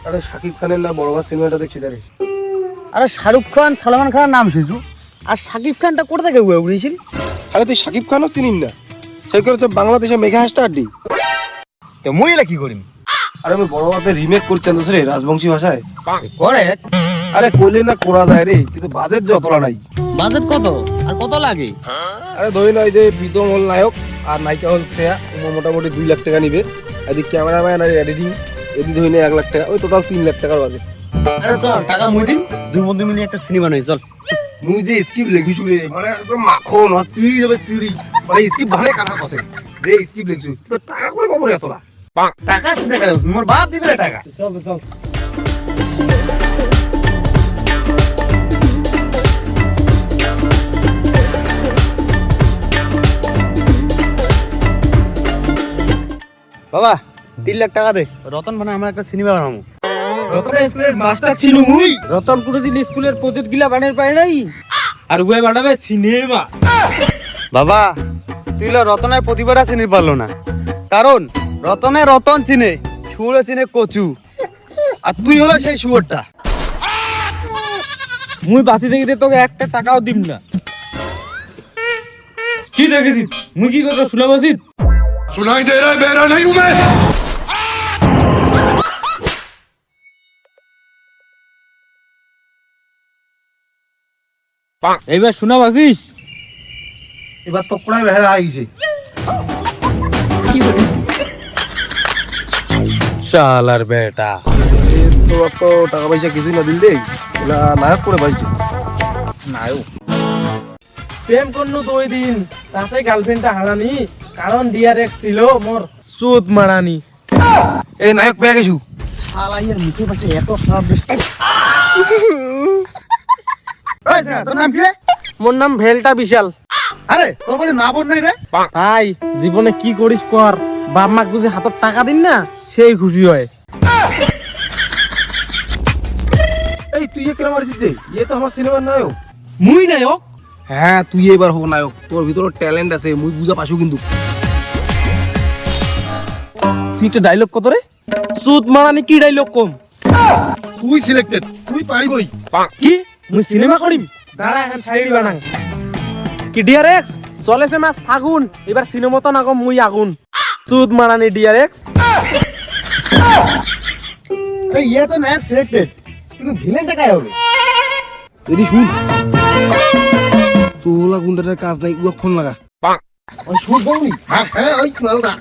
আরে শাকিব খানের না বড় ভাই সিনেমাটা দেখছি রে। আরে শাহরুখ খান সালমান খানের নাম শুনছু, আর শাকিব খানটা কোথা থেকে উড়েছিল? আরে তুই শাকিব খানও চিনিস না? সেই করে তো বাংলাদেশে মেঘা হাসটা আড্ডি। তো মই এলা কি করিম? আরে আমি বড় ভাতে রিমেক করছেন তো রে রাজবংশী ভাষায়। করে আরে কইলে না করা যায় রে, কিন্তু বাজেট যে অতলা নাই। বাজেট কত আর কত লাগে? আরে ধরি নয় যে প্রীতম হল নায়ক আর নায়িকা হল শ্রেয়া, মোটামুটি 2 লাখ টাকা নিবে। এদিক ক্যামেরাম্যান আর এডিটিং এদিক ধরি না 1 লাখ টাকা, ওই টোটাল 3 লাখ টাকার বাজেট। আরে চল টাকা মই দিন, দুই বন্ধু মিলে একটা সিনেমা নই চল। মুই যে স্ক্রিপ্ট লিখিছু রে, মানে একদম মাখন চিড়ি যাবে চিড়ি, মানে স্ক্রিপ্ট ভালে কথা কছে যে স্ক্রিপ্ট লিখছু তো টাকা করে পাবো রে এতলা। টাকা চিন্তা করে মোর বাপ দিবে টাকা। চল চল বাবা 3 লাখ টাকা দে, রতন মানে আমরা একটা সিনেমা বানাবো। রতন স্কুলের মাস্টার ছিল মুই। রতন কোনদিন স্কুলের প্রজেক্ট গিলা বানের পায় নাই, আর উয়ে বানাবে সিনেমা। বাবা তুই লো রতনের প্রতিবারটা চিনি পারলো না, কারণ রতনে রতন চিনে, শুয়োরে চিনে কচু, আর তুই হলো সেই শুয়োরটা। মুই বাঁচি দেখিতে তোকে একটা টাকাও দিম না। কি দেখেছিস মুই কি কথা শুনে বসিস? सुनाई दे रहा है बहरा नहीं हूं मैं। এইবার শোনা বাসিস? এবার তো প্রায় বেহারা হয়ে গেছে। শালার বেটা, তোর তো টাকা পয়সা কিছুই না দিল দেই, এলা নায়ক করে বাজছে। নায়ক প্রেম করনু 2 দিন, তাতে গার্লফ্রেন্ডটা হারানি, কারণ ডিআরএক্স ছিল মোর সুদ মারানি। এই নায়ক পেয়ে গেছু। শালা এর মুখে পাশে এত খারাপ বেশ। এই যা তোর নাম কি রে? মোর নাম ভেলটা বিশাল। আরে তোর বলে না বোন নাই রে? ভাই জীবনে কি করিস কর, বাপ মাক যদি হাতত টাকা দিন না সেই খুশি হয়। এই তুই কেন মারিস রে? ইয়ে তো আমার সিনেমার নায়ক। মুই নায়ক? হ্যাঁ তুই এবার হোক নায়ক, তোর ভিতরে ট্যালেন্ট আছে, মুই বুঝা পাসু কিন্তু। তুই একটা ডায়লগ কত রে? সুদ মারানি কি ডাইলগ কম? তুই সিলেক্টেড, তুই পারিবই। কি মুই সিনেমা করিম? দাঁড়া এখন শায়রি বানাং। কি ডিআরএক্স চলেছে মাস ফাগুন, এবার সিনেমা তো না কম মুই আগুন। সুদ মারানি ডিআরএক্স। এই ইয়া তো নায়ক সিলেক্টেড, কিন্তু ভিলেনটা কাই হবে? এদি শুন, চোলা গুন্ডাটার কাজ নাই, উয়া ফোন লাগা। ওই শুট বলবি? হ্যাঁ হ্যাঁ ওই মালটা।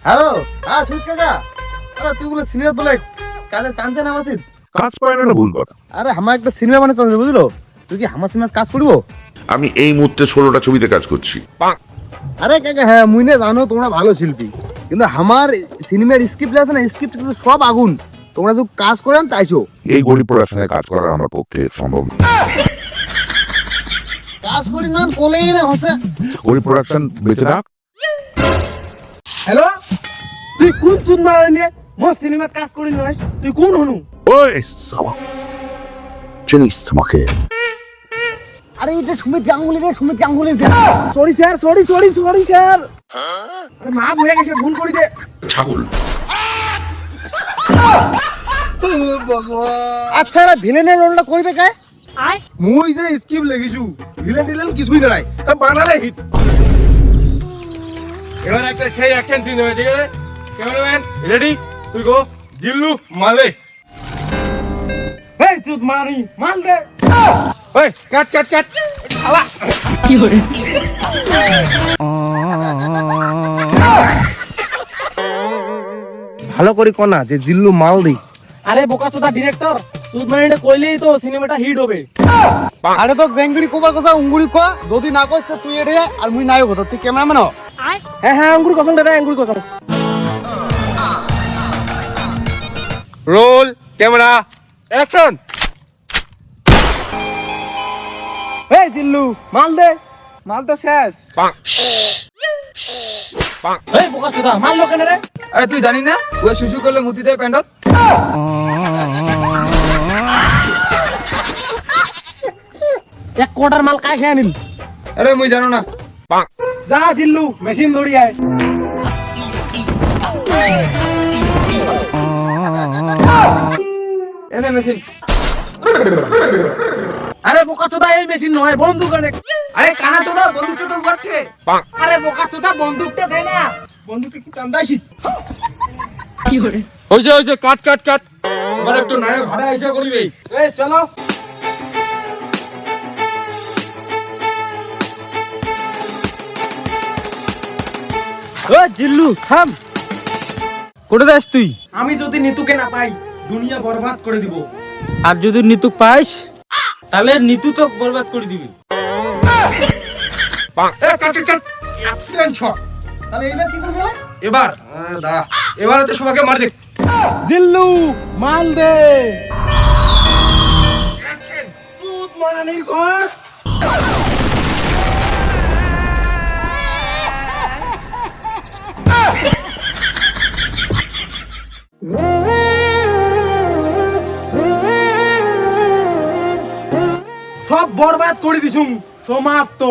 হ্যালো হ্যাঁ শুট কাকা, আরে তুই বলে সিনেমা বলে কাজে টানছে না মাসিদ? কাজ পায় না ভুল কথা। আরে আমার একটা সিনেমা বানাতে চাচ্ছে বুঝলো, তুই কি আমার সিনেমা কাজ করবো? আমি এই মুহূর্তে 16টা ছবিতে কাজ করছি। আরে কাকা হ্যাঁ মুই না জানো তোমরা ভালো শিল্পী, কিন্তু আমার সিনেমার স্ক্রিপ্ট আছে না, স্ক্রিপ্ট কিন্তু সব আগুন। তোমরা যদি কাজ করেন তাইছো এই গরিব প্রোডাকশনে কাজ করা আমার পক্ষে সম্ভব না। কাজ করি না কোলেই না হসে। গরিব প্রোডাকশন বেঁচে থাক। হ্যালো, তুই কোন সুদ মারানি? মোর সিনেমাত কাজ করি নয়, তুই কোন হনু? ওই সাবা চিনিস আমাকে? আরে এটা সুমিত গাঙ্গুলি রে, Sumit Ganguly. Sorry sir, sorry sorry sorry sir. আরে মা হয়ে গেছে, ভুল করি দে। ছাগল। আচ্ছা এরা ভিলেনের রোলটা করবে কায়? মুই যে স্ক্রিপ্ট লিখিছু, ভিলেন টিলেন কিছুই নাই, তা বানালে হিট। এবার একটা সেই অ্যাকশন সিন হবে, ঠিক আছে? ক্যামেরাম্যান রেডি, তুই গো জিল্লু মালে। এই সুদ মারানি মাল দে। ওই কাট কাট কাট শালা কি করে? ভালো করে কনা যে জিল্লু মাল দেই। আরে বোকাচোদা ডিরেক্টর, সুদ মারানিটা কইলেই তো সিনেমাটা হিট হবে। আরে তো জেঙ্গুড়ি কোবার কথা উঙ্গুড়ি কো, যদি না কইস তো তুই এড়ে আর মুই নায়ক হতো, তুই ক্যামেরাম্যান হ। হ্যাঁ হ্যাঁ আঙ্গুরি কসম দাদা, আঙ্গুরি কসম। Roll camera action. এই জিল্লু মাল দে। মাল তো শেষ। এই বোকাচোদা মাল লো কেন রে? আরে তুই জানি না ও শুশু করলে মুতি দেয় প্যান্ডত? এক কোটার মাল কায় খেয়ে নিল? আরে মুই জানো না। যা জিল্লু মেশিন ধরি আয়। মেশিন। আরে বোকা চোদা এই মেশিন নয় বন্দুক অনেক। আরে কানা চোদা বন্দুকটা তো উঠছে। আরে বোকা চোদা বন্দুকটা দে না। বন্ধুকে কি চান্দাইছি হইছে কাট কাট কাট। এবার একটু নায়ক হাড়া আইসা করিবে। এই চলো। ও জিল্লু থাম। কোথায় যাস তুই? আমি যদি নিতুকে না পাই দুনিয়া বরবাদ করে দিব। আর যদি নিতু পাইস তাহলে নিতু তো বরবাদ করে দিবি। তাহলে এবার কি করবে? এবার দাঁড়া, এবারে তো সবাইকে মার দেখ। জিল্লু মাল দে। সুদ মারানির ঘর। সব বরবাদ করে দিছুম। সমাপ্ত।